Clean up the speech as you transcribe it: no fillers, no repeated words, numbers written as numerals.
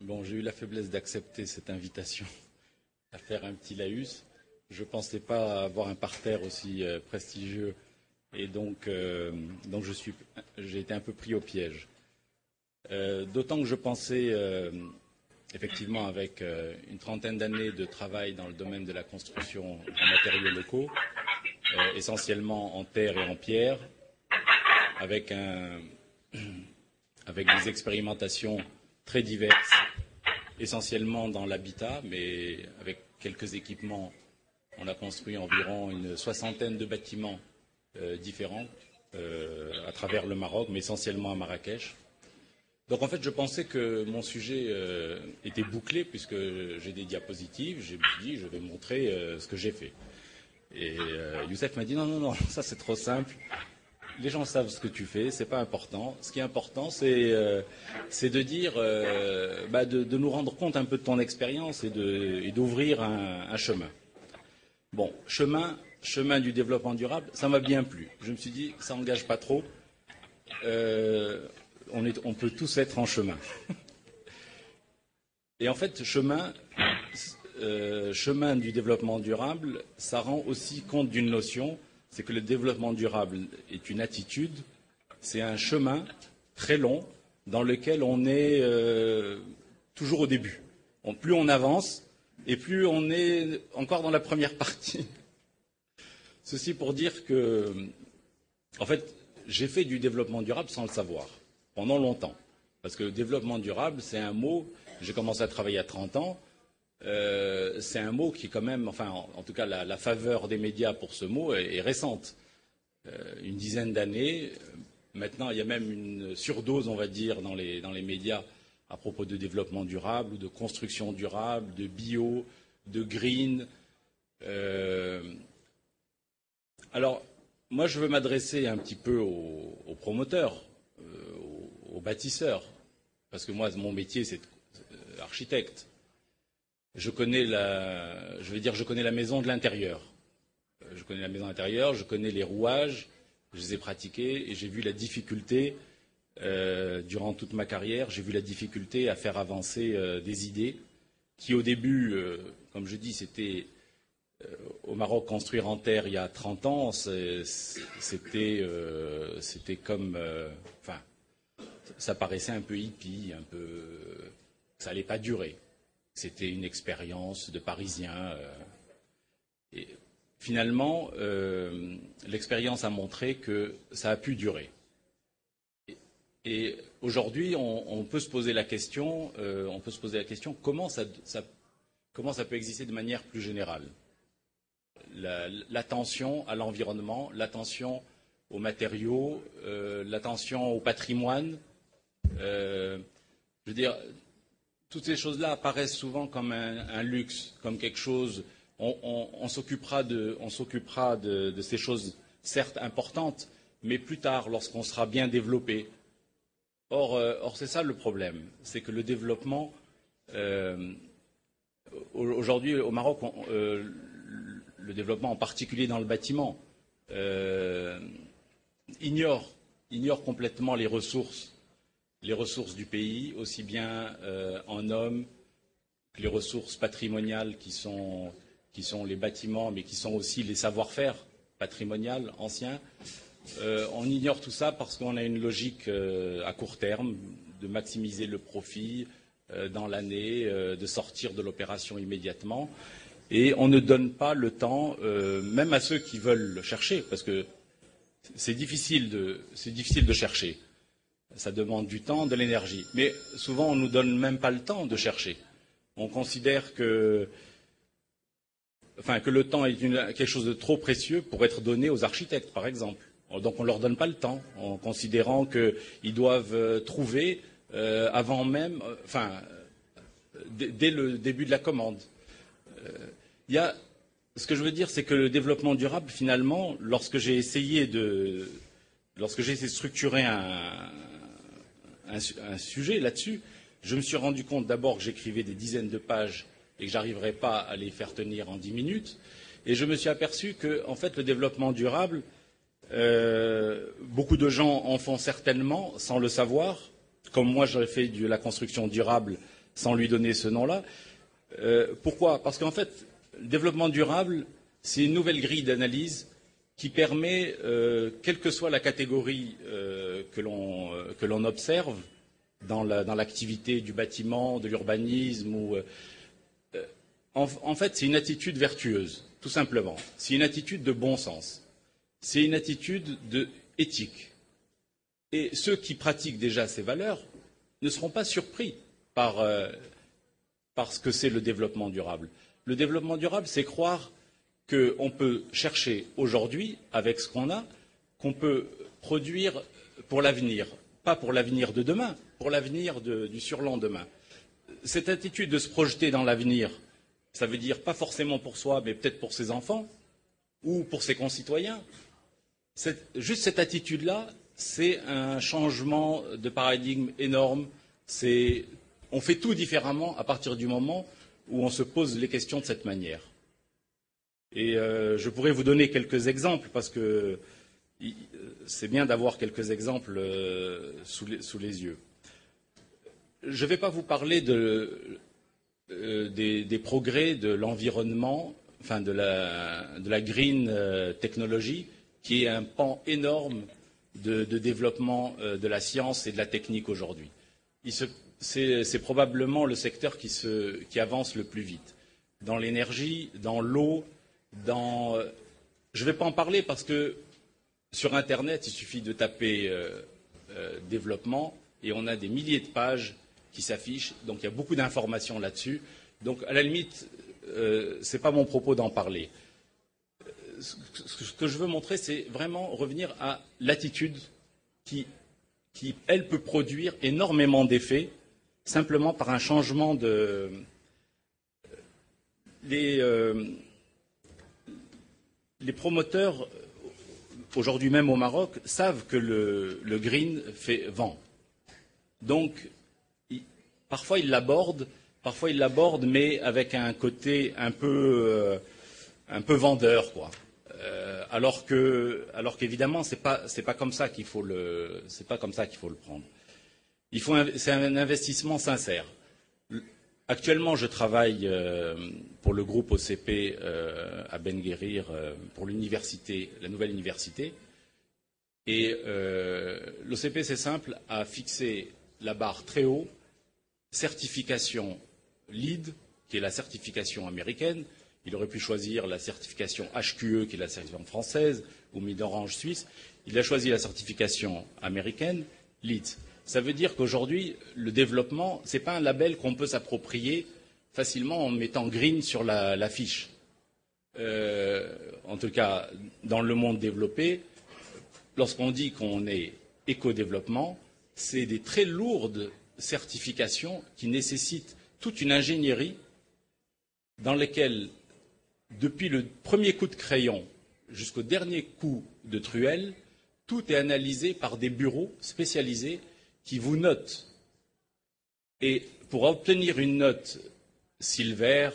Bon, j'ai eu la faiblesse d'accepter cette invitation à faire un petit laïus. Je ne pensais pas avoir un parterre aussi prestigieux et donc j'ai été un peu pris au piège. D'autant que je pensais, effectivement, avec une trentaine d'années de travail dans le domaine de la construction en matériaux locaux, essentiellement en terre et en pierre, avec des expérimentations très diverses, essentiellement dans l'habitat, mais avec quelques équipements. On a construit environ une soixantaine de bâtiments différents à travers le Maroc, mais essentiellement à Marrakech. Donc en fait, je pensais que mon sujet était bouclé, puisque j'ai des diapositives. Je me suis dit, je vais montrer ce que j'ai fait. Et Youssef m'a dit, non, ça c'est trop simple. Les gens savent ce que tu fais, c'est pas important. Ce qui est important, c'est de dire, de nous rendre compte un peu de ton expérience et d'ouvrir un chemin. Bon, chemin du développement durable, ça m'a bien plu. Je me suis dit, ça n'engage pas trop. On peut tous être en chemin. Et en fait, chemin du développement durable, ça rend aussi compte d'une notion, c'est que le développement durable est une attitude, c'est un chemin très long dans lequel on est toujours au début. Plus on avance et plus on est encore dans la première partie. Ceci pour dire que, en fait, j'ai fait du développement durable sans le savoir, pendant longtemps. Parce que le développement durable, c'est un mot, j'ai commencé à travailler à 30 ans, c'est un mot qui quand même, enfin en tout cas la faveur des médias pour ce mot est récente. Une dizaine d'années, maintenant il y a même une surdose, on va dire, dans les médias à propos de développement durable, ou de construction durable, de bio, de green. Alors, moi je veux m'adresser un petit peu aux promoteurs, aux bâtisseurs, parce que moi mon métier c'est architecte. Je connais la maison de l'intérieur. Je connais la maison de l'intérieur, je connais les rouages, je les ai pratiqués et j'ai vu la difficulté, durant toute ma carrière, j'ai vu la difficulté à faire avancer des idées qui au début, comme je dis, c'était au Maroc construire en terre il y a 30 ans, c'était comme, enfin, ça paraissait un peu hippie, un peu, ça n'allait pas durer. C'était une expérience de Parisien. Et finalement, l'expérience a montré que ça a pu durer. Et aujourd'hui, on peut se poser la question, comment ça peut exister de manière plus générale. L'attention à l'environnement, l'attention aux matériaux, l'attention au patrimoine. Je veux dire, toutes ces choses-là apparaissent souvent comme un luxe, comme quelque chose. On s'occupera de ces choses, certes importantes, mais plus tard, lorsqu'on sera bien développé. Or, c'est ça le problème, c'est que le développement, aujourd'hui au Maroc, le développement en particulier dans le bâtiment, ignore complètement les ressources du pays, aussi bien en hommes que les ressources patrimoniales qui sont les bâtiments, mais qui sont aussi les savoir-faire patrimoniaux anciens. On ignore tout ça parce qu'on a une logique à court terme de maximiser le profit dans l'année, de sortir de l'opération immédiatement. Et on ne donne pas le temps, même à ceux qui veulent le chercher, parce que c'est difficile de chercher. Ça demande du temps, de l'énergie. Mais souvent, on ne nous donne même pas le temps de chercher. On considère que le temps est quelque chose de trop précieux pour être donné aux architectes, par exemple. Donc on ne leur donne pas le temps, en considérant qu'ils doivent trouver avant même, dès le début de la commande. Ce que je veux dire, c'est que le développement durable, finalement, lorsque j'ai essayé de structurer un sujet là-dessus, je me suis rendu compte d'abord que j'écrivais des dizaines de pages et que je n'arriverais pas à les faire tenir en 10 minutes. Et je me suis aperçu que, en fait, le développement durable, beaucoup de gens en font certainement sans le savoir. Comme moi, j'aurais fait de la construction durable sans lui donner ce nom-là. Pourquoi? Parce qu'en fait, le développement durable, c'est une nouvelle grille d'analyse qui permet, quelle que soit la catégorie que l'on observe dans l'activité du bâtiment, de l'urbanisme, en fait, c'est une attitude vertueuse, tout simplement. C'est une attitude de bon sens. C'est une attitude éthique. Et ceux qui pratiquent déjà ces valeurs ne seront pas surpris par ce que c'est le développement durable. Le développement durable, c'est croire qu'on peut chercher aujourd'hui, avec ce qu'on a, qu'on peut produire pour l'avenir, pas pour l'avenir de demain, pour l'avenir du surlendemain. Cette attitude de se projeter dans l'avenir, ça veut dire pas forcément pour soi, mais peut-être pour ses enfants ou pour ses concitoyens. Juste cette attitude-là, c'est un changement de paradigme énorme. On fait tout différemment à partir du moment où on se pose les questions de cette manière. Et je pourrais vous donner quelques exemples, parce que c'est bien d'avoir quelques exemples sous les yeux. Je ne vais pas vous parler des progrès de l'environnement, enfin de la green technology, qui est un pan énorme de développement de la science et de la technique aujourd'hui. C'est probablement le secteur qui avance le plus vite. Dans l'énergie, dans l'eau, je ne vais pas en parler parce que sur Internet, il suffit de taper développement et on a des milliers de pages qui s'affichent. Donc il y a beaucoup d'informations là-dessus. Donc à la limite, ce n'est pas mon propos d'en parler. Ce que je veux montrer, c'est vraiment revenir à l'attitude qui, elle, peut produire énormément d'effets simplement par un changement de... Les promoteurs, aujourd'hui même au Maroc, savent que le green fait vent. Donc, parfois ils l'abordent, mais avec un côté un peu vendeur, quoi. Alors qu'évidemment, c'est pas comme ça qu'il faut le prendre. C'est un investissement sincère. Actuellement, je travaille pour le groupe OCP à Ben Guerir pour l'université, la nouvelle université. Et l'OCP, c'est simple, a fixé la barre très haut, certification LEED, qui est la certification américaine. Il aurait pu choisir la certification HQE, qui est la certification française, ou Mid-Orange suisse. Il a choisi la certification américaine, LEED. Ça veut dire qu'aujourd'hui, le développement, ce n'est pas un label qu'on peut s'approprier facilement en mettant green sur la fiche. En tout cas, dans le monde développé, lorsqu'on dit qu'on est éco-développement, c'est des très lourdes certifications qui nécessitent toute une ingénierie dans lesquelles, depuis le premier coup de crayon jusqu'au dernier coup de truelle, tout est analysé par des bureaux spécialisés qui vous notent. Et pour obtenir une note silver